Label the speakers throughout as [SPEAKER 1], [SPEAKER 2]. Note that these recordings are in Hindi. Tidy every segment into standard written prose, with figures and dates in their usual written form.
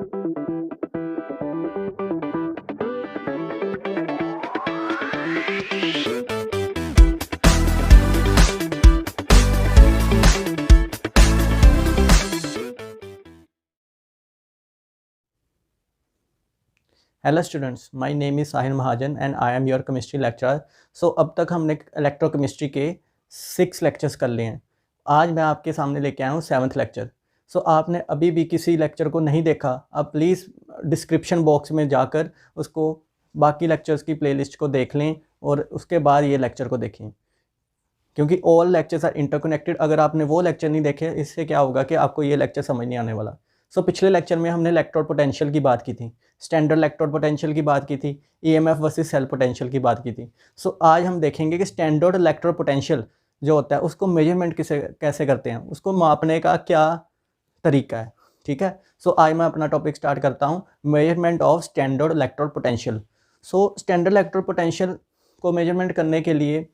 [SPEAKER 1] Hello students, my name is Sahil Mahajan and I am your chemistry lecturer. So अब तक हमने इलेक्ट्रोकेमिस्ट्री के 6 लेक्चर्स कर लिए हैं। आज मैं आपके सामने लेके आया हूँ 7th लेक्चर। सो आपने अभी भी किसी लेक्चर को नहीं देखा, आप प्लीज़ डिस्क्रिप्शन बॉक्स में जाकर उसको बाकी लेक्चर्स की प्लेलिस्ट को देख लें और उसके बाद ये लेक्चर को देखें, क्योंकि ऑल लेक्चर्स आर इंटरकनेक्टेड। अगर आपने वो लेक्चर नहीं देखे, इससे क्या होगा कि आपको ये लेक्चर समझ नहीं आने वाला। पिछले लेक्चर में हमने इलेक्ट्रोड पोटेंशियल की बात की थी, स्टैंडर्ड इलेक्ट्रोड पोटेंशियल की बात की थी, ईएमएफ वर्सेस सेल पोटेंशियल की बात की थी। आज हम देखेंगे कि स्टैंडर्ड इलेक्ट्रोड पोटेंशियल जो होता है उसको मेजरमेंट कैसे करते हैं, उसको मापने का क्या तरीका है। ठीक है, आज मैं अपना टॉपिक स्टार्ट करता हूँ, measurement of standard electrode potential. Standard electrode potential को मेजरमेंट करने के लिए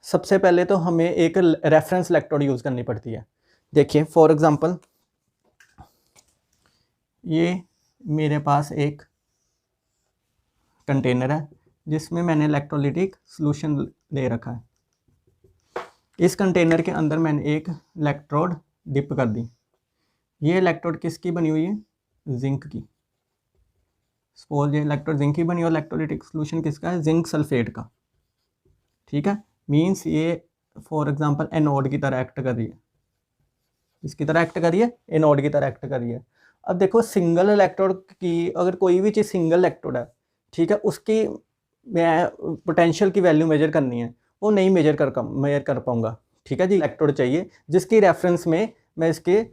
[SPEAKER 1] सबसे पहले तो हमें एक रेफरेंस इलेक्ट्रोड यूज़ करनी पड़ती है। देखिए, फॉर एग्जांपल ये मेरे पास एक कंटेनर है जिसमें मैंने इलेक्ट्रोलिटिक सॉल्यूशन ले रखा है। इस कंटेनर के अंदर मैंने एक इलेक्ट्रोड डिप कर दी। ये इलेक्ट्रोड किसकी बनी हुई है? जिंक की। सपोज ये इलेक्ट्रोड जिंक की बनी और इलेक्ट्रोलिटिक सॉल्यूशन किसका है? जिंक सल्फेट का। ठीक है, मीन्स ये फॉर एग्जांपल एनोड की तरह एक्ट कर रही है। इसकी तरह एक्ट कर रही है, एनोड की तरह एक्ट कर रही है। अब देखो, सिंगल इलेक्ट्रोड की अगर कोई भी चीज़ सिंगल इलेक्ट्रोड है, ठीक है, उसकी मैं पोटेंशियल की वैल्यू मेजर करनी है, वो नहीं मेजर कर पाऊँगा। ठीक है जी, इलेक्ट्रोड चाहिए जिसकी रेफरेंस में मैं इसके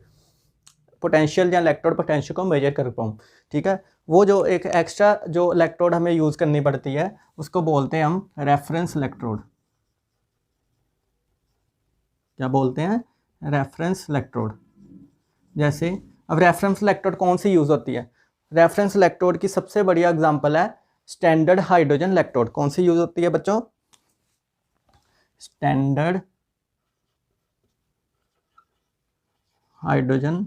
[SPEAKER 1] पोटेंशियल या इलेक्ट्रोड पोटेंशियल को मेजर कर पाऊँ। ठीक है, वो जो एक एक्स्ट्रा जो इलेक्ट्रोड हमें यूज़ करनी पड़ती है उसको बोलते हैं हम रेफरेंस इलेक्ट्रोड। क्या बोलते हैं? Reference electrode. जैसे अब रेफरेंस इलेक्ट्रोड कौन सी यूज़ होती है? रेफरेंस इलेक्ट्रोड की सबसे बढ़िया एग्जांपल है स्टैंडर्ड हाइड्रोजन इलेक्ट्रोड। कौन सी यूज़ होती है बच्चों? स्टैंडर्ड हाइड्रोजन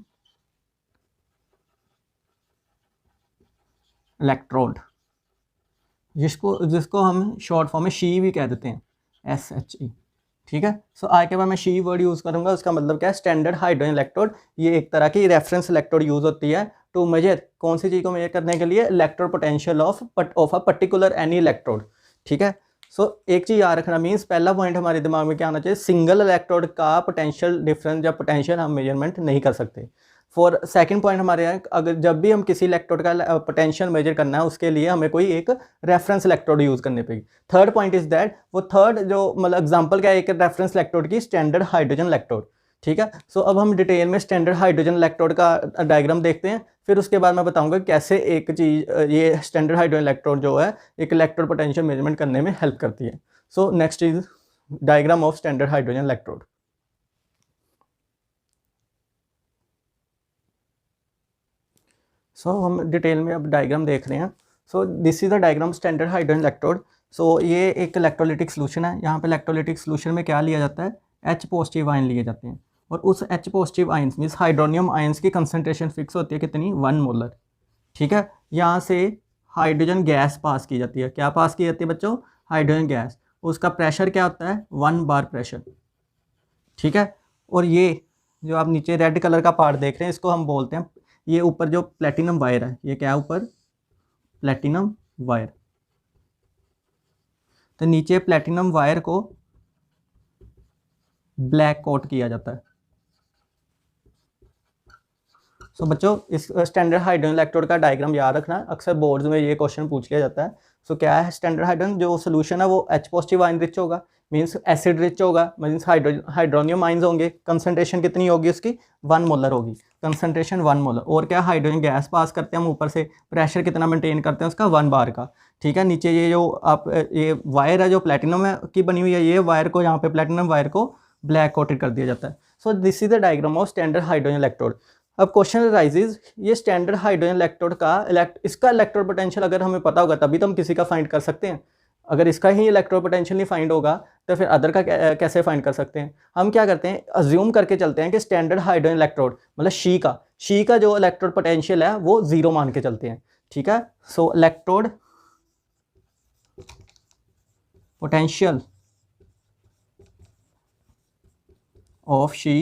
[SPEAKER 1] इलेक्ट्रोड, जिसको हम शॉर्ट फॉर्म में शी भी कह देते हैं, SHE। ठीक है, आज के बाद मैं शी वर्ड यूज़ करूंगा। उसका मतलब क्या है? Standard hydrogen electrode. ये एक तरह की रेफरेंस इलेक्ट्रोड यूज़ होती है टू मेजर, कौन सी चीज़ को मेजर करने के लिए? Electrode potential of a particular any electrode. ठीक है, एक चीज़ याद रखना, मीन्स पहला पॉइंट हमारे दिमाग में क्या आना चाहिए? सिंगल इलेक्ट्रोड का पोटेंशियल डिफरेंस या पोटेंशियल हम मेजरमेंट नहीं कर सकते। फॉर सेकंड पॉइंट हमारे यहाँ, अगर जब भी हम किसी इलेक्ट्रोड का पोटेंशियल मेजर करना है उसके लिए हमें कोई एक रेफरेंस इलेक्ट्रोड यूज़ करनी पड़ेगी। थर्ड पॉइंट इज दैट, वो थर्ड जो मतलब एग्जांपल क्या है एक रेफरेंस इलेक्ट्रोड की? Standard hydrogen electrode. ठीक है, अब हम डिटेल में स्टैंडर्ड हाइड्रोजन इलेक्ट्रोड का डायग्राम देखते हैं, फिर उसके बाद मैं बताऊंगा कैसे एक चीज़ ये स्टैंडर्ड हाइड्रोजन इलेक्ट्रोड जो है एक इलेक्ट्रोड पोटेंशियल मेजरमेंट करने में हेल्प करती है। Next is diagram of standard hydrogen electrode. हम डिटेल में अब डायग्राम देख रहे हैं। This is the diagram standard hydrogen electrode. ये एक इलेक्ट्रोलिटिक सोल्यूशन है। यहाँ पे इलेक्ट्रोलिटिक सोल्यूशन में क्या लिया जाता है? H पॉजिटिव आयन लिए जाते हैं, और उस H positive ions means hydronium ions की कंसनट्रेशन फिक्स होती है कितनी? 1 मोलर। ठीक है, यहाँ से हाइड्रोजन गैस पास की जाती है। क्या पास की जाती है बच्चों? Hydrogen gas. उसका प्रेशर क्या होता है? 1 बार प्रेशर। ठीक है, और ये जो आप नीचे रेड कलर का पार्ट देख रहे हैं इसको हम बोलते हैं, ये ऊपर जो प्लेटिनम वायर है, ये क्या है? ऊपर प्लेटिनम वायर। तो नीचे प्लेटिनम वायर को ब्लैक कोट किया जाता है। बच्चों, इस स्टैंडर्ड हाइड्रोजन इलेक्ट्रोड का डायग्राम याद रखना, अक्सर बोर्ड्स में ये क्वेश्चन पूछ लिया जाता है। क्या है स्टैंडर्ड हाइड्रोजन? जो सोल्यूशन है वो H पॉजिटिव आयन रिच होगा, मीन्स एसिड रिच होगा, मीन्स हाइड्रोनियम आयन्स होंगे। कंसनट्रेशन कितनी होगी उसकी? 1 मोलर होगी, कंसनट्रेशन 1 मोलर। और क्या? हाइड्रोजन गैस पास करते हैं हम ऊपर से, प्रेशर कितना मेंटेन करते हैं उसका? 1 बार का। ठीक है, नीचे ये जो आप ये वायर है जो प्लेटिनम की बनी हुई है, ये वायर को यहाँ पे प्लेटिनम वायर को ब्लैक कोटेड कर दिया जाता है। This is the diagram of standard hydrogen electrode. अब क्वेश्चन राइजेज, ये स्टैंडर्ड हाइड्रोजन इलेक्ट्रोड का इसका इलेक्ट्रोड पोटेंशियल अगर हमें पता होगा तभी तो हम किसी का फाइंड कर सकते हैं। अगर इसका ही इलेक्ट्रोपोटेंशियल नहीं फाइंड होगा तो फिर अदर का कैसे फाइंड कर सकते हैं? हम क्या करते हैं, अज्यूम करके चलते हैं कि स्टैंडर्ड हाइड्रोजन इलेक्ट्रोड मतलब शी का जो इलेक्ट्रोड पोटेंशियल है वो 0 मान के चलते हैं, ठीक है। So electrode potential of SHE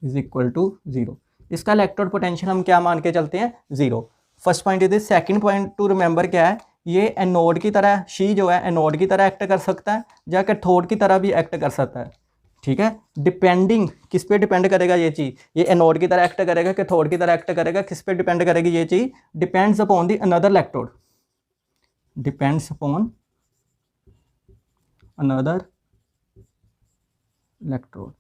[SPEAKER 1] is equal to 0। इसका इलेक्ट्रोड पोटेंशियल हम क्या मान के चलते हैं? 0। First point is. Second point two remember क्या है, ये एनोड की तरह, शी जो है एनोड की तरह एक्ट कर सकता है या कैथोड की तरह भी एक्ट कर सकता है, ठीक है। डिपेंडिंग किस पे डिपेंड करेगा ये चीज़, ये एनोड की तरह एक्ट करेगा कैथोड की तरह एक्ट करेगा, किस पे डिपेंड करेगी ये चीज़? Depends upon the another electrode, depends upon another electrode,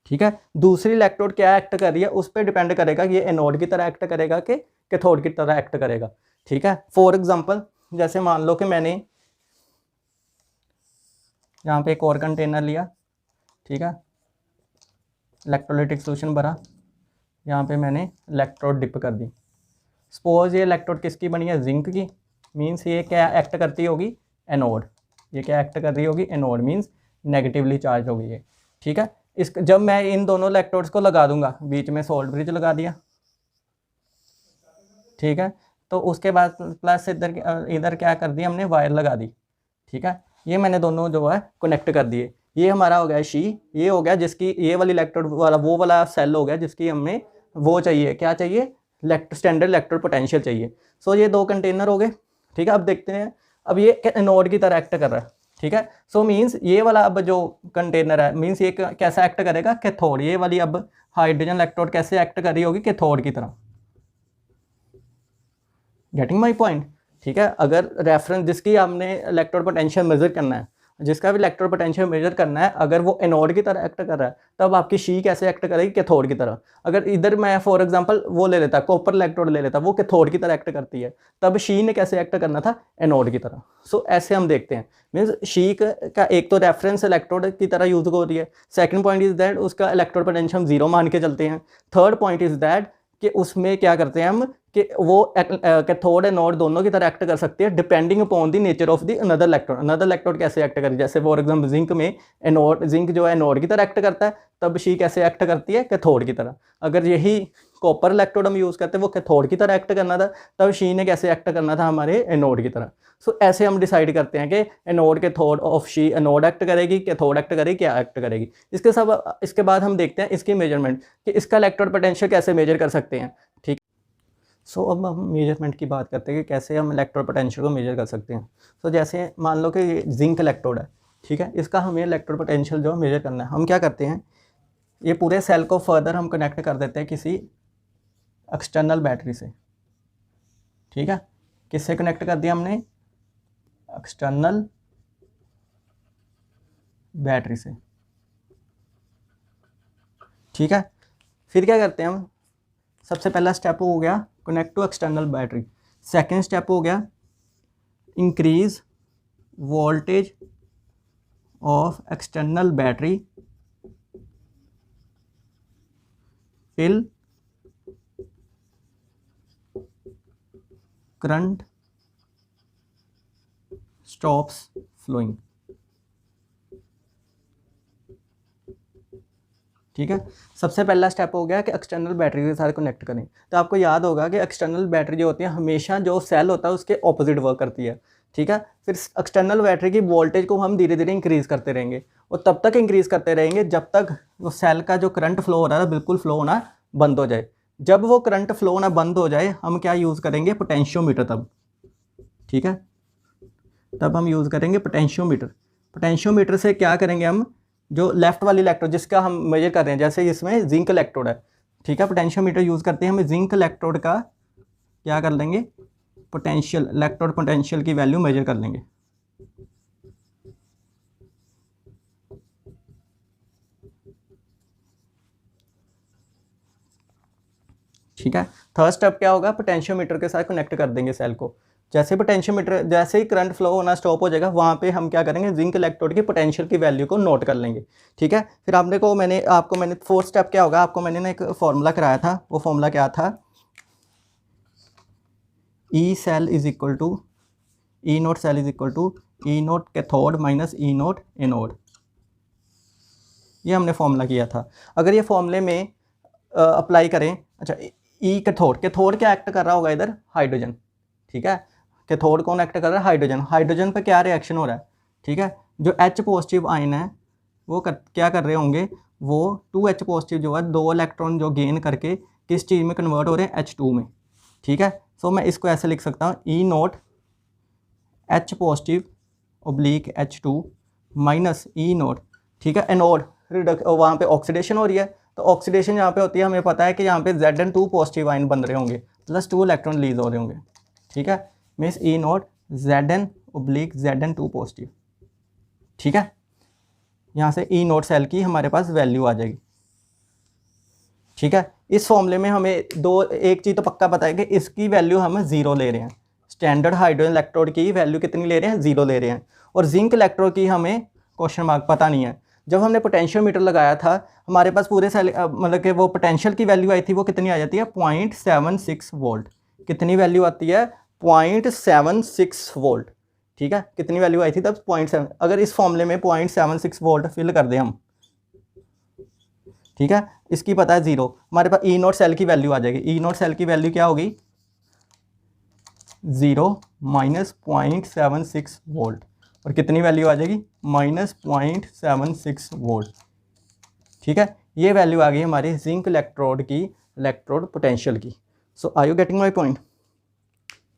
[SPEAKER 1] ठीक है। दूसरी इलेक्ट्रोड क्या एक्ट कर रही है उस पर डिपेंड करेगा कि ये एनोड की तरह एक्ट करेगा कि कैथोड की तरह एक्ट करेगा, ठीक है। फॉर एग्जांपल जैसे मान लो कि मैंने यहाँ पे एक और कंटेनर लिया, ठीक है, इलेक्ट्रोलाइटिक सोल्यूशन भरा, यहाँ पे मैंने इलेक्ट्रोड डिप कर दी। सपोज ये इलेक्ट्रोड किसकी बनी है? जिंक की। मीन्स ये क्या एक्ट करती होगी? एनोड। ये क्या एक्ट कर रही होगी? एनोड। मीन्स नेगेटिवली चार्ज होगी ये, ठीक है। इस जब मैं इन दोनों इलेक्ट्रोड्स को लगा दूंगा, बीच में सोल्ट ब्रिज लगा दिया, ठीक है, तो उसके बाद प्लस इधर क्या कर दिया हमने? वायर लगा दी, ठीक है। ये मैंने दोनों जो है कनेक्ट कर दिए। ये हमारा हो गया शी, ये हो गया जिसकी ये वाली इलेक्ट्रोड वाला वो वाला सेल हो गया जिसकी हमें वो चाहिए, क्या चाहिए? स्टैंडर्ड इलेक्ट्रोड पोटेंशियल चाहिए। सो ये दो कंटेनर हो गए, ठीक है। अब देखते हैं, अब ये एनोड की तरह एक्ट कर रहा है, ठीक है। सो मीन्स ये वाला अब जो कंटेनर है, मीन्स ये कैसा एक्ट करेगा? कैथोड। ये वाली अब हाइड्रोजन इलेक्ट्रोड कैसे एक्ट कर रही होगी? कैथोड की तरह। गेटिंग माई पॉइंट, ठीक है। अगर रेफरेंस जिसकी हमने इलेक्ट्रोड पोटेंशियल मेजर करना है, जिसका भी इलेक्ट्रोड पोटेंशियल मेजर करना है, अगर वो एनोड की तरह एक्ट कर रहा है तब आपकी शी कैसे एक्ट करेगी? कैथोड की तरह। अगर इधर मैं फॉर एग्जांपल वो ले लेता, कॉपर इलेक्ट्रोड ले लेता, वो कैथोड की तरह एक्ट करती है, तब शी ने कैसे एक्ट करना था? एनोड की तरह। सो ऐसे हम देखते हैं। मीन्स शी का एक तो रेफरेंस इलेक्ट्रोड की तरह यूज हो रही है। सेकेंड पॉइंट इज दैट उसका इलेक्ट्रोड पोटेंशियल हम 0 मान के चलते हैं। थर्ड पॉइंट इज दैट कि उसमें क्या करते हैं हम कि वो कैथोड एनोड दोनों की तरह एक्ट कर सकती है depending upon the nature of the another electrode. Another electrode कैसे एक्ट करेगी? जैसे फॉर एग्जांपल जिंक में एनोड, जिंक जो है एनोड की तरह एक्ट करता है, तब शी कैसे एक्ट करती है? कैथोड की तरह। अगर यही कॉपर इलेक्ट्रोड हम यूज़ करते हैं, वो कैथोड की तरह एक्ट करना था, तब शी ने कैसे एक्ट करना था? हमारे एनोड की तरह। सो ऐसे हम डिसाइड करते हैं कि anode cathode of she, anode act करेगी, कैथोड एक्ट करेगी, क्या एक्ट करेगी। इसके बाद हम देखते हैं इसकी मेजरमेंट कि इसका इलेक्ट्रोड पोटेंशियल कैसे मेजर कर सकते हैं, ठीक। सो अब हम मेजरमेंट की बात करते हैं कि कैसे हम इलेक्ट्रोड पोटेंशियल को मेजर कर सकते हैं। सो जैसे मान लो कि ये जिंक इलेक्ट्रोड है, ठीक है, इसका हमें इलेक्ट्रोड पोटेंशियल जो मेजर करना है, हम क्या करते हैं, ये पूरे सेल को फर्दर हम कनेक्ट कर देते हैं किसी एक्सटर्नल बैटरी से, ठीक है। किससे कनेक्ट कर दिया हमने? एक्सटर्नल बैटरी से, ठीक है। फिर क्या करते हैं हम? सबसे पहला स्टेप हो गया connect to external battery. Second step हो गया increase voltage of external battery till current stops flowing, ठीक है। सबसे पहला स्टेप हो गया कि एक्सटर्नल बैटरी के साथ कनेक्ट करें। तो आपको याद होगा कि एक्सटर्नल बैटरी जो होती है हमेशा जो सेल होता है उसके ऑपोजिट वर्क करती है, ठीक है। फिर एक्सटर्नल बैटरी की वोल्टेज को हम धीरे धीरे इंक्रीज़ करते रहेंगे और तब तक इंक्रीज़ करते रहेंगे जब तक वो सेल का जो करंट फ्लो हो रहा है बिल्कुल फ्लो होना बंद हो जाए। जब वो करंट फ्लो होना बंद हो जाए हम क्या यूज़ करेंगे? पोटेंशियोमीटर तब, ठीक है। तब हम यूज़ करेंगे पोटेंशियोमीटर। पोटेंशियोमीटर से क्या करेंगे हम? जो लेफ्ट वाली इलेक्ट्रोड जिसका हम मेजर कर रहे हैं, जैसे इसमें जिंक इलेक्ट्रोड है, ठीक है, पोटेंशियोमीटर यूज़ करते हैं, हम जिंक इलेक्ट्रोड का क्या कर लेंगे? पोटेंशियल, इलेक्ट्रोड पोटेंशियल की वैल्यू मेजर कर लेंगे, ठीक है। थर्ड स्टेप क्या होगा? पोटेंशियोमीटर के साथ कनेक्ट कर देंगे सेल को। जैसे पोटेंशियोमीटर, जैसे ही करंट फ्लो होना स्टॉप हो जाएगा वहाँ पे हम क्या करेंगे? जिंक इलेक्ट्रोड की पोटेंशियल की वैल्यू को नोट कर लेंगे, ठीक है। फिर मैंने फोर्थ स्टेप क्या होगा? आपको मैंने ना एक फॉर्मूला कराया था, वो फॉर्मूला क्या था? E cell is equal to E naught cell is equal to E naught cathode minus E naught anode. ये हमने फॉर्मूला किया था। अगर ये फॉर्मूले में अप्लाई करें, अच्छा ई कैथोड, कैथोड क्या एक्ट कर रहा होगा इधर, हाइड्रोजन, ठीक है। कैथोड कौन एक्ट कर रहा है, हाइड्रोजन। हाइड्रोजन पे क्या रिएक्शन हो रहा है, ठीक है। जो H पॉजिटिव आयन है वो क्या कर रहे होंगे, वो 2H पॉजिटिव जो है 2 इलेक्ट्रॉन जो गेन करके किस चीज़ में कन्वर्ट हो रहे हैं, H2 में, ठीक है। सो मैं इसको ऐसे लिख सकता हूँ, e naught H positive oblique H2 minus ई नोट, ठीक है। एनोड वहाँ पे ऑक्सीडेशन हो रही है, तो ऑक्सीडेशन यहाँ पे होती है, हमें पता है कि यहाँ पे Zn2 पॉजिटिव आयन बन रहे होंगे, प्लस 2 इलेक्ट्रॉन रिलीज हो रहे होंगे, ठीक है। मीन्स ई note Zn oblique Zn2 positive, ठीक है। यहाँ से ई नोट सेल की हमारे पास वैल्यू आ जाएगी, ठीक है। इस फॉर्मूले में हमें एक चीज़ तो पक्का पता है कि इसकी वैल्यू हम 0 ले रहे हैं। स्टैंडर्ड हाइड्रोजन इलेक्ट्रोड की वैल्यू कितनी ले रहे हैं, 0 ले रहे हैं। और जिंक इलेक्ट्रोड की हमें क्वेश्चन मार्क पता नहीं है। जब हमने पोटेंशियल मीटर लगाया था, हमारे पास पूरे सेल मतलब कि वो पोटेंशियल की वैल्यू आई थी, वो कितनी आ जाती है, 0.76 वोल्ट। कितनी वैल्यू आती है, 0.76 वोल्ट, ठीक है। कितनी वैल्यू आई थी तब, 0.7। अगर इस फॉर्मूले में 0.76 वोल्ट फिल कर दें हम, ठीक है, इसकी पता है 0, हमारे पास ई नोट सेल की वैल्यू आ जाएगी। ई नोट सेल की वैल्यू क्या होगी, 0 माइनस 0.76 वोल्ट, और कितनी वैल्यू आ जाएगी, माइनस 0.76 वोल्ट, ठीक है। ये वैल्यू आ गई हमारी जिंक इलेक्ट्रोड की इलेक्ट्रोड पोटेंशियल की। So are you getting my point,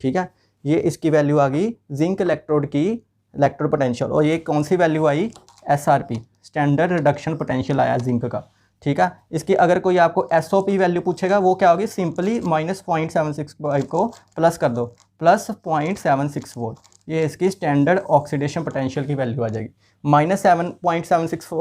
[SPEAKER 1] ठीक है। ये इसकी वैल्यू आ गई जिंक इलेक्ट्रोड की इलेक्ट्रोड पोटेंशियल। और ये कौन सी वैल्यू आई, SRP, स्टैंडर्ड रिडक्शन पोटेंशियल आया जिंक का, ठीक है। इसकी अगर कोई आपको SOP वैल्यू पूछेगा, वो क्या होगी, सिंपली माइनस 0.76 को प्लस कर दो, प्लस 0.76 वोल्ट। ये इसकी स्टैंडर्ड ऑक्सीडेशन पोटेंशियल की वैल्यू आ जाएगी। माइनस 7.76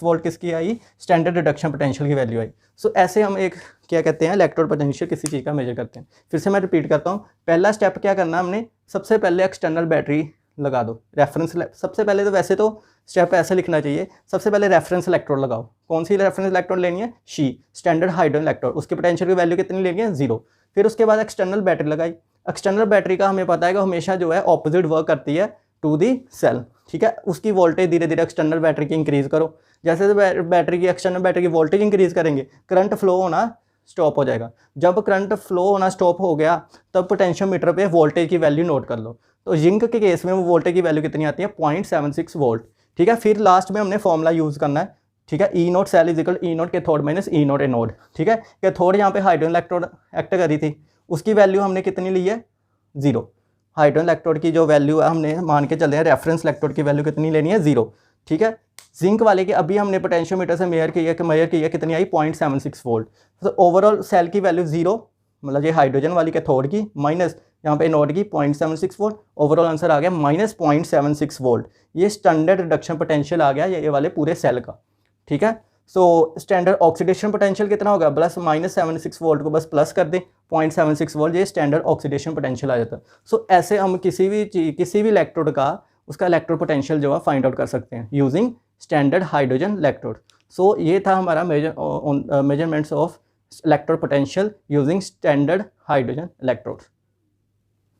[SPEAKER 1] वोल्ट किसकी आई, स्टैंडर्ड रिडक्शन पोटेंशियल की वैल्यू आई। सो ऐसे हम एक क्या कहते हैं, इलेक्ट्रोड पोटेंशियल किसी चीज़ का मेजर करते हैं। फिर से मैं रिपीट करता हूँ, पहला स्टेप क्या करना हमने, सबसे पहले एक्सटर्नल बैटरी लगा दो, रेफरेंस। सबसे पहले तो वैसे तो स्टेप ऐसे लिखना चाहिए, सबसे पहले रेफरेंस इलेक्ट्रोड लगाओ। कौन सी रेफरेंस इलेक्ट्रोड लेनी है, शी, स्टैंडर्ड हाइड्रोजन इलेक्ट्रोड। उसकी पोटेंशियल की वैल्यू कितनी लेनी है, 0। फिर उसके बाद एक्सटर्नल बैटरी लगाई। एक्सटर्नल बैटरी का हमें पता है कि हमेशा जो है ऑपोजिट वर्क करती है टू दी सेल, ठीक है। उसकी वोल्टेज धीरे धीरे एक्सटर्नल बैटरी की इंक्रीज करो। जैसे बैटरी की एक्सटर्नल बैटरी की वोल्टेज इंक्रीज करेंगे, करंट फ्लो होना स्टॉप हो जाएगा। जब करंट फ्लो होना स्टॉप हो गया, तब पोटेंशियल मीटर पे वोल्टेज की वैल्यू नोट कर लो। तो जिंक के केस में वो वोल्टेज की वैल्यू कितनी आती है, 0.76 वोल्ट, ठीक है। फिर लास्ट में हमने फॉर्मूला यूज़ करना है, ठीक है। E naught cell is equal e naught cathode minus E naught anode, ठीक है। कैथोड यहाँ पे हाइड्रोजन इलेक्ट्रोड एक्ट करी थी, उसकी वैल्यू हमने कितनी ली है, 0। हाइड्रोजन इलेक्ट्रोड की जो वैल्यू है, हमने मान के चले हैं रेफरेंस इलेक्ट्रोड की वैल्यू कितनी लेनी है, 0, ठीक है। जिंक वाले की अभी हमने पोटेंशियोमीटर से मेजर किया कितनी आई, 0.76 वोल्ट। तो ओवरऑल सेल की वैल्यू 0, मतलब ये हाइड्रोजन वाली कैथोड की, माइनस यहाँ पे नोड की 0.76 वोल्ट। ओवरऑल आंसर आ गया माइनस 0.76 वोल्ट। ये स्टैंडर्ड रिडक्शन पोटेंशियल आ गया ये वाले पूरे सेल का, ठीक है। सो स्टैंडर्ड ऑक्सीडेशन पोटेंशियल कितना होगा, प्लस माइनस 76 वोल्ट को बस प्लस कर दें, 0.76 वोल्ट, ये स्टैंडर्ड ऑक्सीडेशन पोटेंशियल आ जाता है। सो ऐसे हम किसी भी इलेक्ट्रोड का उसका इलेक्ट्रोड पोटेंशियल जो है फाइंड आउट कर सकते हैं यूजिंग स्टैंडर्ड हाइड्रोजन इलेक्ट्रोड। सो ये था हमारा measurements of electrode potential using standard hydrogen electrode.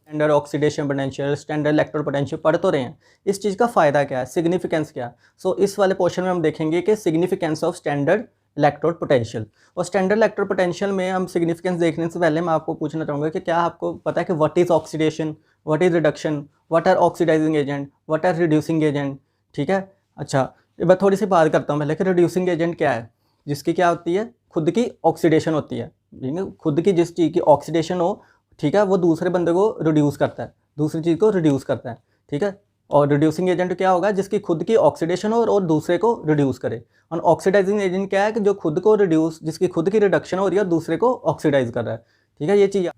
[SPEAKER 1] Standard oxidation potential, standard electrode potential पढ़ तो रहे हैं, इस चीज़ का फ़ायदा क्या है, सिग्निफिकेंस क्या है। सो इस वाले पोर्शन में हम देखेंगे कि significance of standard electrode potential. और स्टैंडर्ड इलेक्ट्रोड पोटेंशियल में हम सिग्निफिकेंस देखने से पहले मैं आपको पूछना चाहूँगा कि क्या आपको पता है कि what is oxidation, what is reduction, what are oxidising agent, what are reducing agent, ठीक है। अच्छा, मैं थोड़ी सी बात करता हूँ पहले कि रिड्यूसिंग एजेंट क्या है, जिसकी क्या होती है, खुद की ऑक्सीडेशन होती है, खुद की जिस चीज़ की ऑक्सीडेशन हो, ठीक है, वो दूसरे बंदे को रिड्यूस करता है, दूसरी चीज़ को रिड्यूस करता है, ठीक है। और रिड्यूसिंग एजेंट क्या होगा, जिसकी खुद की ऑक्सीडेशन हो और दूसरे को रिड्यूस करे। और ऑक्सीडाइजिंग एजेंट क्या है कि जो खुद को रिड्यूस, जिसकी खुद की रिडक्शन हो रही है और दूसरे को ऑक्सीडाइज कर रहा है, ठीक है। ये चीज़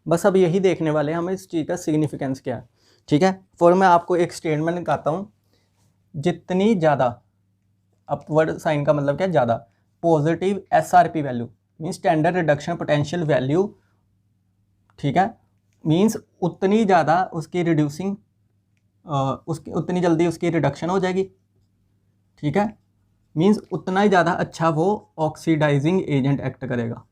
[SPEAKER 1] बस अब यही देखने वाले हैं हम इस चीज़ का सिग्निफिकेंस क्या है, ठीक है। फिर मैं आपको एक स्टेटमेंट निकालता हूँ, जितनी ज़्यादा अपवर्ड साइन का मतलब क्या, ज़्यादा positive SRP value means standard reduction potential value, ठीक है, मीन्स उतनी ज़्यादा उसकी रिड्यूसिंग उसकी उतनी जल्दी उसकी रिडक्शन हो जाएगी, ठीक है। मीन्स उतना ही ज़्यादा अच्छा वो ऑक्सीडाइजिंग एजेंट एक्ट करेगा,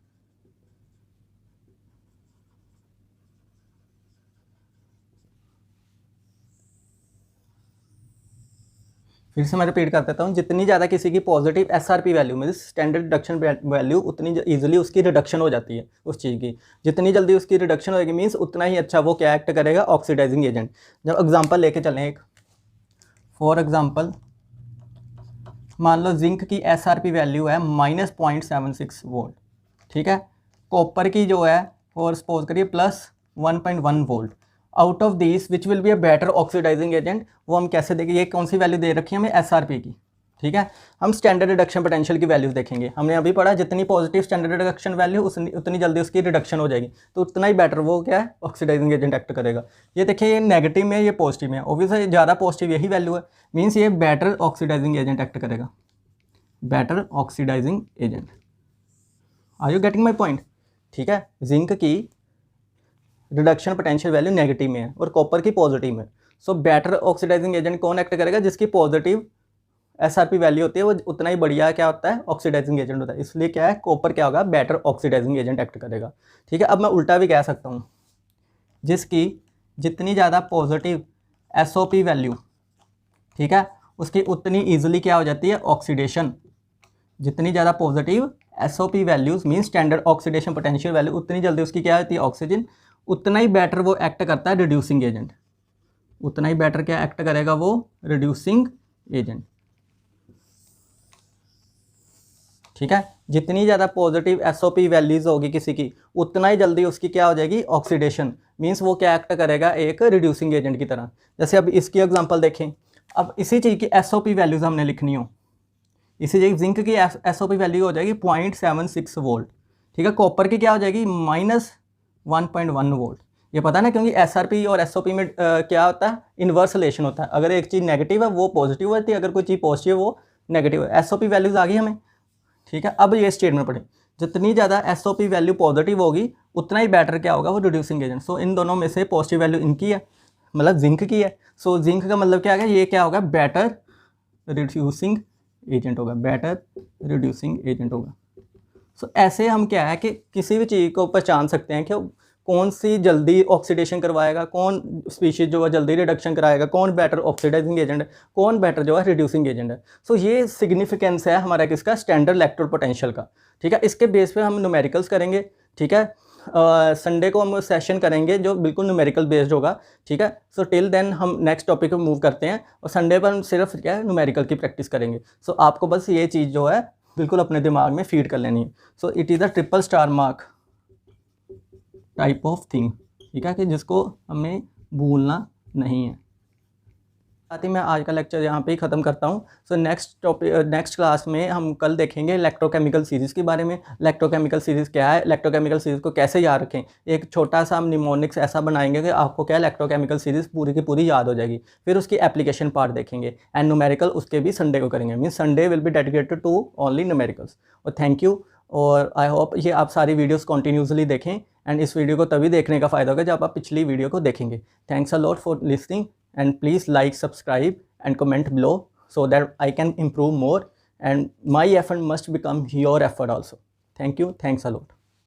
[SPEAKER 1] फिर से मैं रिपीट कर देता हूँ, जितनी ज़्यादा किसी की पॉजिटिव SRP वैल्यू में स्टैंडर्ड रिडक्शन वैल्यू उतनी ईजिली उसकी रिडक्शन हो जाती है उस चीज़ की। जितनी जल्दी उसकी रिडक्शन होगी मीन्स उतना ही अच्छा वो क्या एक्ट करेगा, ऑक्सीडाइजिंग एजेंट। जब एग्जांपल लेके चलें एक, फॉर एग्जांपल मान लो जिंक की SRP वैल्यू है -0.76 वोल्ट, ठीक है। कॉपर की जो है और सपोज करिए +1.1 volt. Out of this which will be a better oxidising agent, वो हम कैसे देखेंगे, ये कौन सी वैल्यू दे रखी है हमें, SRP की, ठीक है। हम स्टैंडर्ड रिडक्शन पोटेंशियल की वैल्यूज देखेंगे। हमने अभी पढ़ा जितनी पॉजिटिव स्टैंडर्ड रिडक्शन वैल्यू उतनी जल्दी उसकी रिडक्शन हो जाएगी, तो उतना ही बेटर वो क्या है, ऑक्सीडाइजिंग एजेंट एक्ट करेगा। ये देखिए ये नेगेटिव में, ये पॉजिटिव में, ऑब्वियसली ज़्यादा पॉजिटिव यही वैल्यू है, मीन्स ये बेटर ऑक्सीडाइजिंग एजेंट एक्ट करेगा, better oxidising agent. Are you getting my point, ठीक है। जिंक की रिडक्शन पोटेंशियल वैल्यू नेगेटिव में है और कॉपर की पॉजिटिव में। सो बेटर ऑक्सीडाइजिंग एजेंट कौन एक्ट करेगा, जिसकी पॉजिटिव SRP वैल्यू होती है वो उतना ही बढ़िया क्या होता है, ऑक्सीडाइजिंग एजेंट होता है। इसलिए क्या है, कॉपर क्या होगा, बेटर ऑक्सीडाइजिंग एजेंट एक्ट करेगा, ठीक है। अब मैं उल्टा भी कह सकता हूँ, जिसकी जितनी ज़्यादा पॉजिटिव SOP वैल्यू, ठीक है, उसकी उतनी ईजिली क्या हो जाती है, ऑक्सीडेशन। जितनी ज़्यादा positive SOP values mean standard oxidation potential value, उतनी जल्दी उसकी क्या होती है, ऑक्सीजन, उतना ही बेटर वो एक्ट करता है रिड्यूसिंग एजेंट। उतना ही बेटर क्या एक्ट करेगा वो, रिड्यूसिंग एजेंट, ठीक है। जितनी ज़्यादा पॉजिटिव SOP वैल्यूज होगी किसी की, उतना ही जल्दी उसकी क्या हो जाएगी, ऑक्सीडेशन, मीन्स वो क्या एक्ट करेगा, एक रिड्यूसिंग एजेंट की तरह। जैसे अब इसकी एग्जांपल देखें, अब इसी चीज़ की SOP वैल्यूज हमने लिखनी हो, इसी जगह जिंक की SOP वैल्यू हो जाएगी 0.76 वोल्ट, ठीक है। कॉपर की क्या हो जाएगी, -1.1 वोल्ट। ये पता ना, क्योंकि SRP और SOP में क्या होता है, इन्वर्स रिलेशन होता है। अगर एक चीज़ नेगेटिव है वो पॉजिटिव होती है, अगर कोई चीज़ पॉजिटिव है वो नेगेटिव है। SOP वैल्यूज आ गई हमें, ठीक है। अब ये स्टेटमेंट पढ़ें, जितनी ज़्यादा SOP वैल्यू पॉजिटिव होगी उतना ही बेटर क्या होगा, वो रिड्यूसिंग एजेंट। सो इन दोनों में से पॉजिटिव वैल्यू इनकी है, मतलब जिंक की है। सो जिंक का मतलब क्या है, ये क्या होगा, बेटर रिड्यूसिंग एजेंट होगा, बेटर रिड्यूसिंग एजेंट होगा। सो ऐसे हम क्या है कि किसी भी चीज़ को पहचान सकते हैं कि कौन सी जल्दी ऑक्सीडेशन करवाएगा, कौन स्पीशीज जो है जल्दी रिडक्शन कराएगा, कौन बेटर ऑक्सीडाइजिंग एजेंट है, कौन बेटर जो है रिड्यूसिंग एजेंट है। सो ये सिग्निफिकेंस है हमारा किसका, स्टैंडर्ड इलेक्ट्रोड पोटेंशियल का, ठीक है। इसके बेस पे हम न्यूमेरिकल्स करेंगे, ठीक है। संडे को हम सेशन करेंगे जो बिल्कुल न्यूमेरिकल बेस्ड होगा, ठीक है। सो टिल देन हम नेक्स्ट टॉपिक को मूव करते हैं और संडे पर हम सिर्फ क्या है, न्यूमेरिकल की प्रैक्टिस करेंगे। सो आपको बस ये चीज़ जो है बिल्कुल अपने दिमाग में फीड कर लेनी है। So it is a triple star mark type of thing, ठीक है, कि जिसको हमें भूलना नहीं है। साथ ही मैं आज का लेक्चर यहाँ पे ही ख़त्म करता हूँ। सो नेक्स्ट क्लास में हम कल देखेंगे इलेक्ट्रोकेमिकल सीरीज़ के बारे में। इलेक्ट्रोकेमिकल सीरीज़ क्या है, इलेक्ट्रोकेमिकल सीरीज़ को कैसे याद रखें, एक छोटा सा हम निमोनिक्स ऐसा बनाएंगे कि आपको क्या इलेक्ट्रोकेमिकल सीरीज़ पूरी की पूरी याद हो जाएगी। फिर उसकी एप्लीकेशन पार्ट देखेंगे एंड न्यूमेरिकल उसके भी संडे को करेंगे, mean Sunday will be dedicated to only numericals. और थैंक यू, और आई होप ये आप सारी वीडियोज़ कॉन्टीन्यूसली देखें एंड इस वीडियो को तभी देखने का फ़ायदा होगा जब आप पिछली वीडियो को देखेंगे। Thanks a lot for listening and please like, subscribe and comment below so that I can improve more and my effort must become your effort also. Thank you. Thanks a lot.